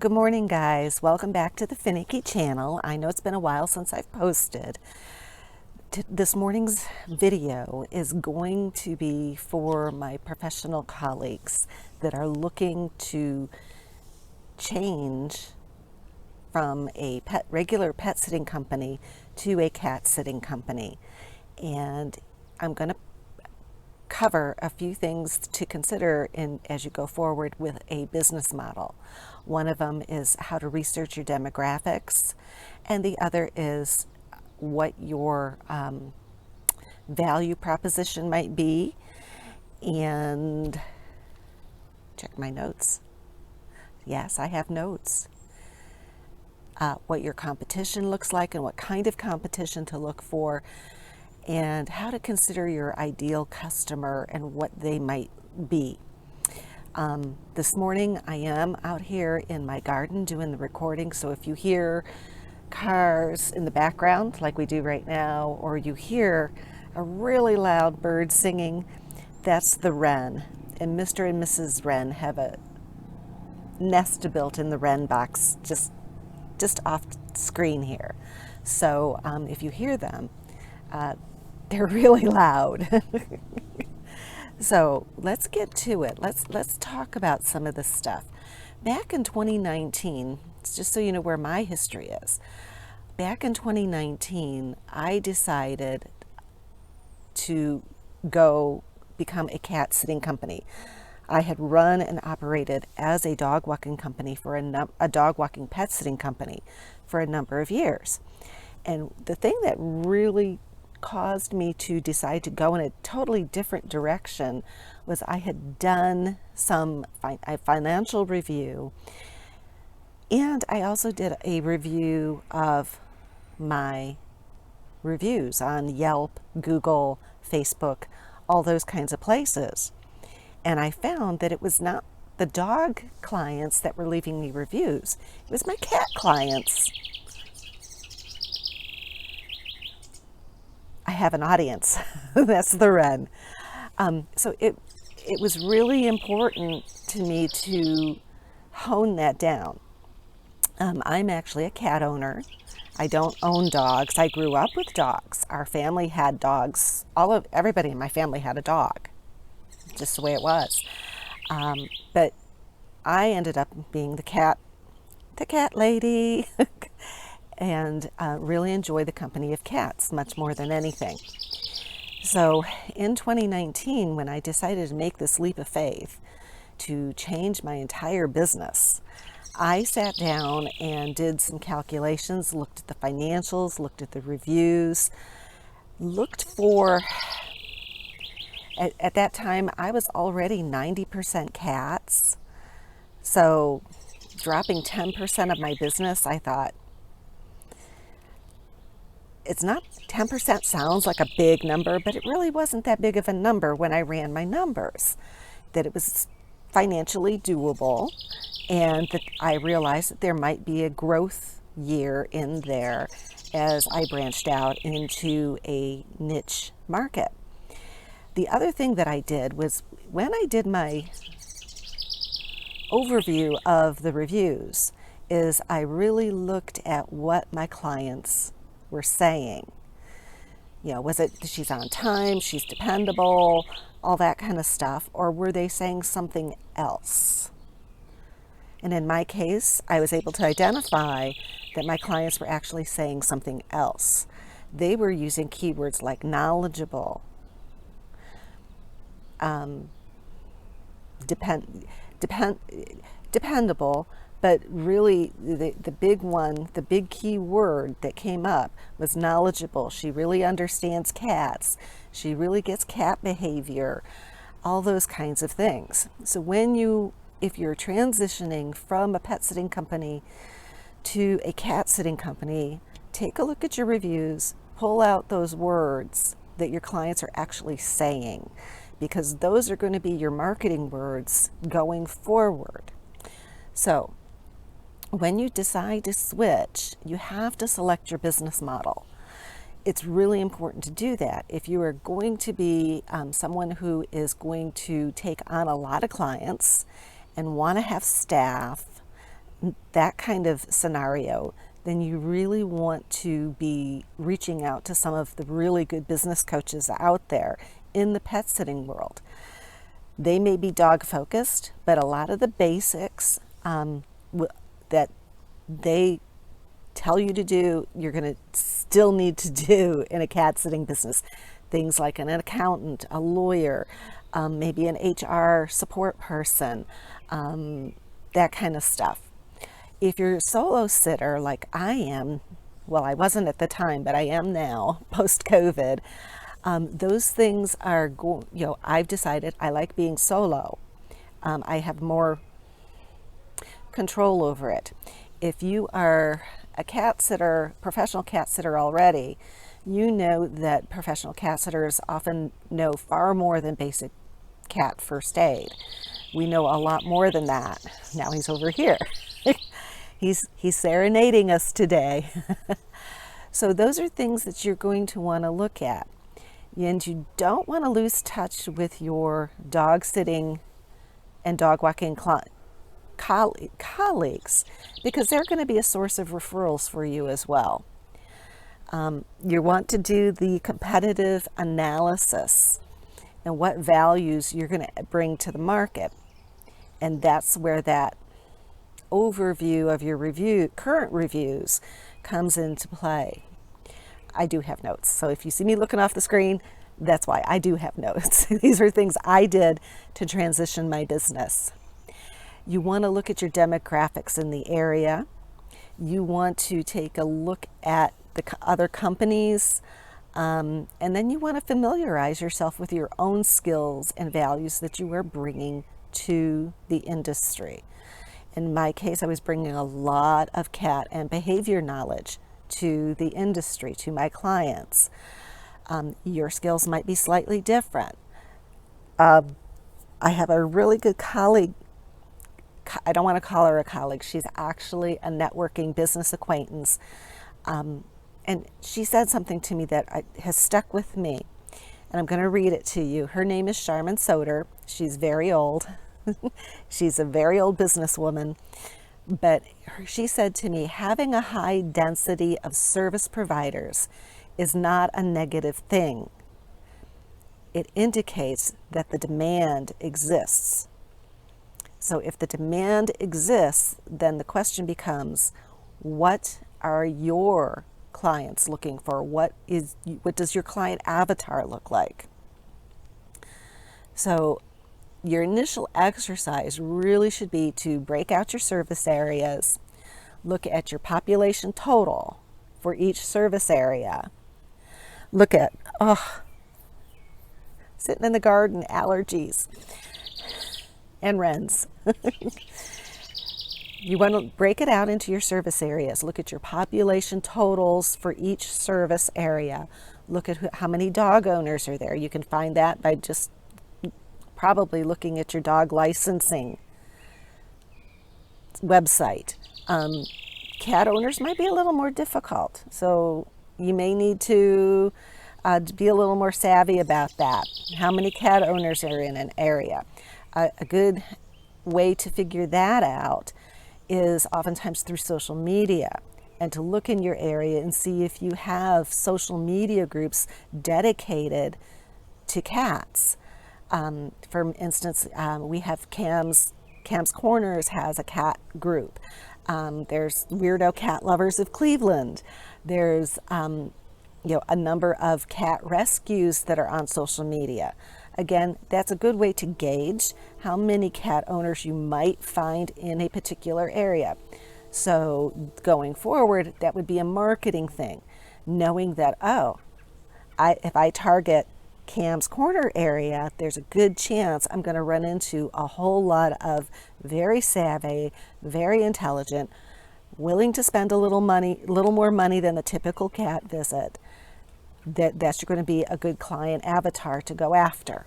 Good morning, guys. Welcome back to the Finicky channel. I know it's been a while since I've posted. This morning's video is going to be for my professional colleagues that are looking to change from a regular pet sitting company to a cat sitting company. And I'm going to cover a few things to consider as you go forward with a business model. One of them is how to research your demographics, and the other is what your value proposition might be. And check my notes. Yes, I have notes. What your competition looks like and what kind of competition to look for, and how to consider your ideal customer and what they might be. This morning I am out here in my garden doing the recording, so if you hear cars in the background like we do right now, or you hear a really loud bird singing, that's the wren. And Mr. and Mrs. Wren have a nest built in the wren box just off screen here. So if you hear them, they're really loud. So let's get to it. Let's talk about some of this stuff. Back in 2019, just so you know where my history is, back in 2019, I decided to go become a cat sitting company. I had run and operated as a dog walking company for a dog walking pet sitting company for a number of years. And the thing that really caused me to decide to go in a totally different direction was I had done a financial review, and I also did a review of my reviews on Yelp, Google, Facebook, all those kinds of places. And I found that it was not the dog clients that were leaving me reviews, it was my cat clients. I have an audience. That's the wren. So it was really important to me to hone that down. I'm actually a cat owner. I don't own dogs. I grew up with dogs. Our family had dogs. Everybody in my family had a dog, just the way it was. But I ended up being the cat lady. And really enjoy the company of cats much more than anything. So in 2019, when I decided to make this leap of faith to change my entire business, I sat down and did some calculations, looked at the financials, looked at the reviews, looked for, at that time, I was already 90% cats. So dropping 10% of my business, I thought, it's not 10% sounds like a big number, but it really wasn't that big of a number when I ran my numbers, that it was financially doable, and that I realized that there might be a growth year in there as I branched out into a niche market. The other thing that I did was when I did my overview of the reviews is I really looked at what my clients were saying. You know, was it she's on time, she's dependable, all that kind of stuff, or were they saying something else? And in my case, I was able to identify that my clients were actually saying something else. They were using keywords like knowledgeable, dependable, but really the big key word that came up was knowledgeable. She really understands cats. She really gets cat behavior, all those kinds of things. So if you're transitioning from a pet sitting company to a cat sitting company, take a look at your reviews, pull out those words that your clients are actually saying, because those are going to be your marketing words going forward. So when you decide to switch, you have to select your business model. It's really important to do that. If you are going to be someone who is going to take on a lot of clients and want to have staff, that kind of scenario, then you really want to be reaching out to some of the really good business coaches out there in the pet sitting world. They may be dog focused, but a lot of the basics that they tell you to do, you're going to still need to do in a cat sitting business. Things like an accountant, a lawyer, maybe an HR support person, that kind of stuff. If you're a solo sitter like I am, well, I wasn't at the time, but I am now post COVID, those things are, I've decided I like being solo. I have more control over it. If you are a cat sitter, professional cat sitter already, you know that professional cat sitters often know far more than basic cat first aid. We know a lot more than that. Now he's over here. He's serenading us today. So those are things that you're going to want to look at. And you don't want to lose touch with your dog sitting and dog walking colleagues, because they're going to be a source of referrals for you as well. You want to do the competitive analysis and what values you're going to bring to the market. And that's where that overview of your current reviews comes into play. I do have notes. So if you see me looking off the screen, that's why I do have notes. These are things I did to transition my business. You want to look at your demographics in the area. You want to take a look at the other companies, and then you want to familiarize yourself with your own skills and values that you are bringing to the industry. In my case, I was bringing a lot of cat and behavior knowledge to the industry, to my clients. Your skills might be slightly different. I have a really good colleague. I don't want to call her a colleague. She's actually a networking business acquaintance. And she said something to me that has stuck with me. And I'm going to read it to you. Her name is Charmin Soder. She's very old. She's a very old businesswoman. But she said to me, having a high density of service providers is not a negative thing. It indicates that the demand exists. So if the demand exists, then the question becomes, what are your clients looking for? What does your client avatar look like? So your initial exercise really should be to break out your service areas, look at your population total for each service area. Look at, sitting in the garden, allergies and wrens. You want to break it out into your service areas. Look at your population totals for each service area. Look at how many dog owners are there. You can find that by just probably looking at your dog licensing website. Cat owners might be a little more difficult, so you may need to be a little more savvy about that. How many cat owners are in an area? A good way to figure that out is oftentimes through social media, and to look in your area and see if you have social media groups dedicated to cats. For instance, we have Cam's Corners has a cat group. There's Weirdo Cat Lovers of Cleveland. There's a number of cat rescues that are on social media. Again, that's a good way to gauge how many cat owners you might find in a particular area. So going forward, that would be a marketing thing, knowing that, if I target Cam's Corner area, there's a good chance I'm going to run into a whole lot of very savvy, very intelligent, willing to spend a little more money than the typical cat visit. That's going to be a good client avatar to go after.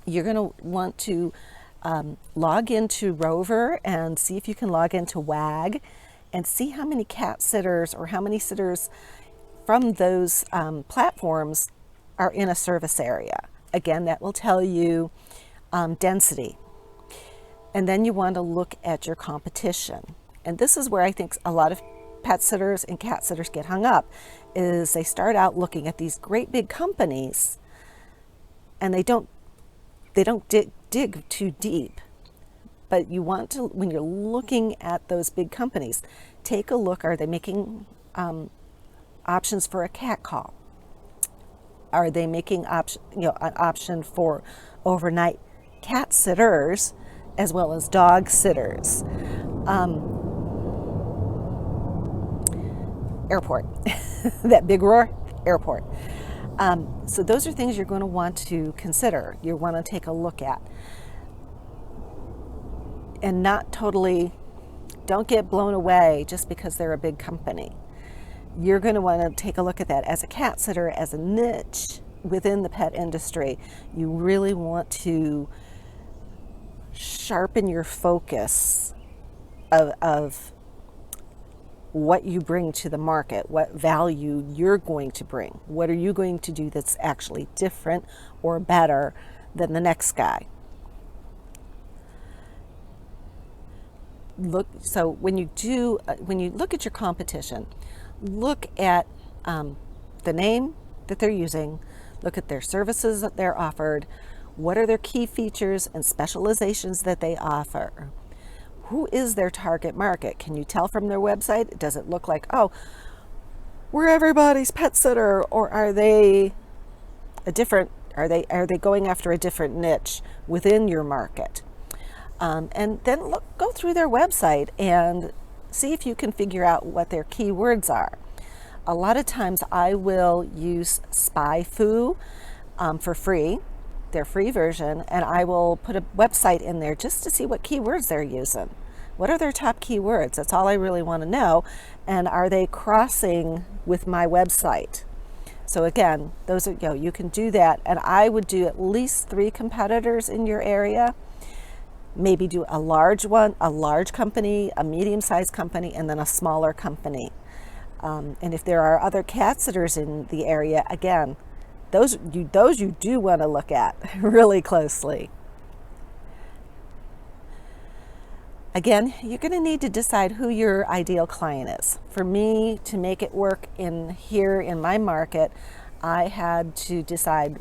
You're going to want to log into Rover and see if you can log into WAG and see how many cat sitters or how many sitters from those platforms are in a service area. Again, that will tell you density. And then you want to look at your competition. And this is where I think a lot of pet sitters and cat sitters get hung up, is they start out looking at these great big companies and they don't dig too deep. But you want to, when you're looking at those big companies, take a look. Are they making options for a cat call? Are they making an option for overnight cat sitters as well as dog sitters? Airport, that big roar, airport. So those are things you're going to want to consider. You want to take a look at. And not totally, don't get blown away just because they're a big company. You're going to want to take a look at that as a cat sitter, as a niche within the pet industry. You really want to sharpen your focus of what you bring to the market, what value you're going to bring. What are you going to do that's actually different or better than the next guy? So when you look at your competition, look at the name that they're using, look at their services that they're offered, what are their key features and specializations that they offer. Who is their target market? Can you tell from their website? Does it look like, oh, we're everybody's pet sitter, or are they going after a different niche within your market? And then go through their website and see if you can figure out what their keywords are. A lot of times I will use SpyFu for free, their free version, and I will put a website in there just to see what keywords they're using. What are their top keywords? That's all I really want to know. And are they crossing with my website? So again, those are, you can do that. And I would do at least 3 competitors in your area. Maybe do a large one, a large company, a medium-sized company, and then a smaller company. And if there are other cat sitters in the area, again, those you do want to look at really closely. Again, you're going to need to decide who your ideal client is. For me, to make it work in my market, I had to decide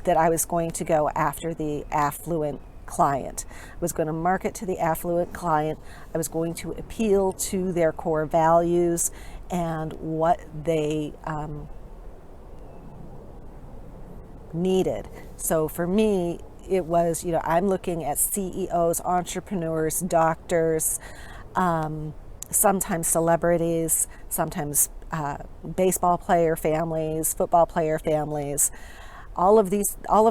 that I was going to go after the affluent client. I was going to market to the affluent client. I was going to appeal to their core values and what they needed. So for me, it was, I'm looking at CEOs, entrepreneurs, doctors, sometimes celebrities, sometimes baseball player families, football player families. All of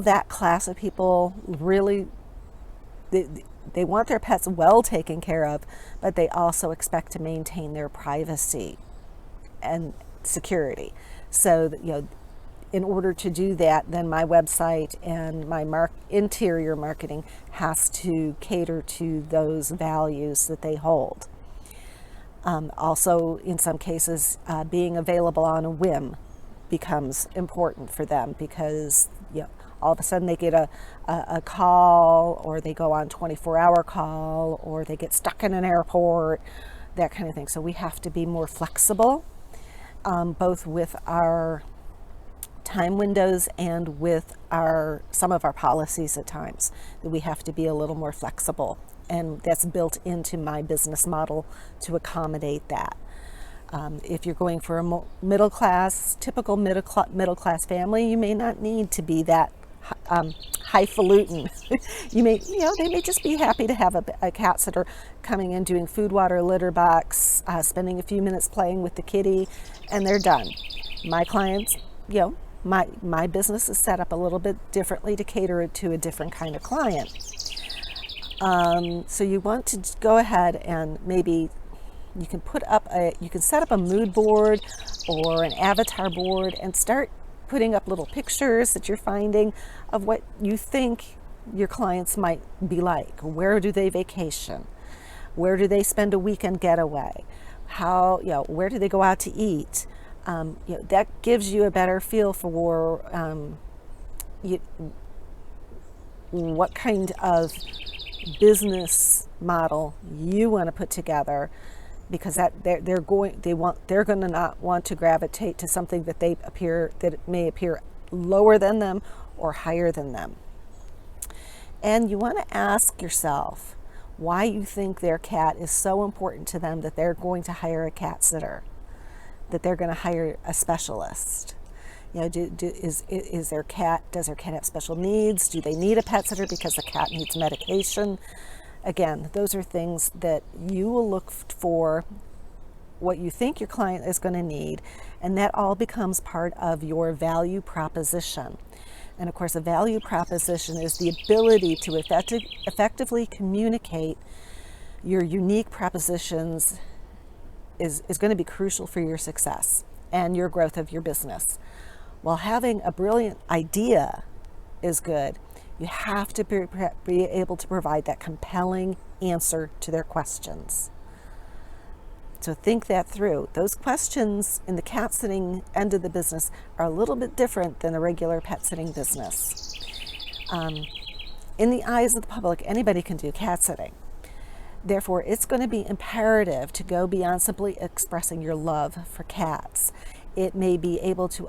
that class of people really, they want their pets well taken care of, but they also expect to maintain their privacy and security. So that, in order to do that, then my website and my interior marketing has to cater to those values that they hold. Also, in some cases, being available on a whim becomes important for them, because all of a sudden they get a call, or they go on 24-hour call, or they get stuck in an airport, that kind of thing. So we have to be more flexible, both with our time windows and with some of our policies at times, that we have to be a little more flexible, and that's built into my business model to accommodate that. If you're going for a typical middle class family, you may not need to be that highfalutin. They may just be happy to have a cat sitter coming in, doing food, water, litter box, spending a few minutes playing with the kitty, and they're done. My clients, my business is set up a little bit differently to cater to a different kind of client. So you want to go ahead and maybe you can set up a mood board or an avatar board and start putting up little pictures that you're finding of what you think your clients might be like. Where do they vacation? Where do they spend a weekend getaway? Where do they go out to eat? That gives you a better feel for what kind of business model you want to put together, because that they're going to not want to gravitate to something that it may appear lower than them or higher than them. And you want to ask yourself why you think their cat is so important to them that they're going to hire a cat sitter, that they're going to hire a specialist. Does their cat have special needs? Do they need a pet sitter because the cat needs medication? Again, those are things that you will look for, what you think your client is going to need, and that all becomes part of your value proposition. And of course, a value proposition is the ability to effectively communicate your unique propositions is going to be crucial for your success and your growth of your business. While having a brilliant idea is good, you have to be able to provide that compelling answer to their questions. So think that through. Those questions in the cat sitting end of the business are a little bit different than the regular pet sitting business. In the eyes of the public, anybody can do cat sitting. Therefore, it's going to be imperative to go beyond simply expressing your love for cats. It may be able to,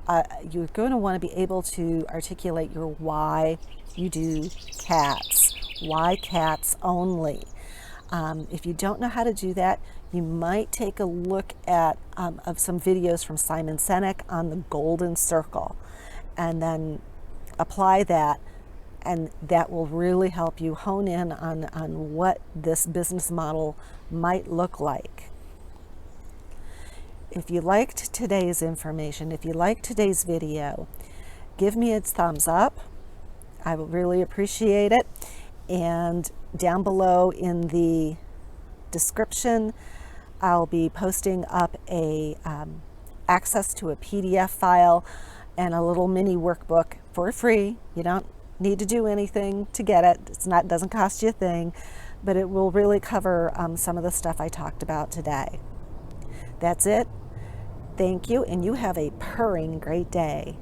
you're going to want to be able to articulate your why you do cats, why cats only. If you don't know how to do that, you might take a look at of some videos from Simon Sinek on the golden circle, and then apply that, and that will really help you hone in on what this business model might look like. If you liked today's information, if you liked today's video, give me a thumbs up. I will really appreciate it. And down below in the description, I'll be posting up access to a PDF file and a little mini workbook for free. You don't need to do anything to get it. It doesn't cost you a thing, but it will really cover some of the stuff I talked about today. That's it. Thank you, and you have a purring great day.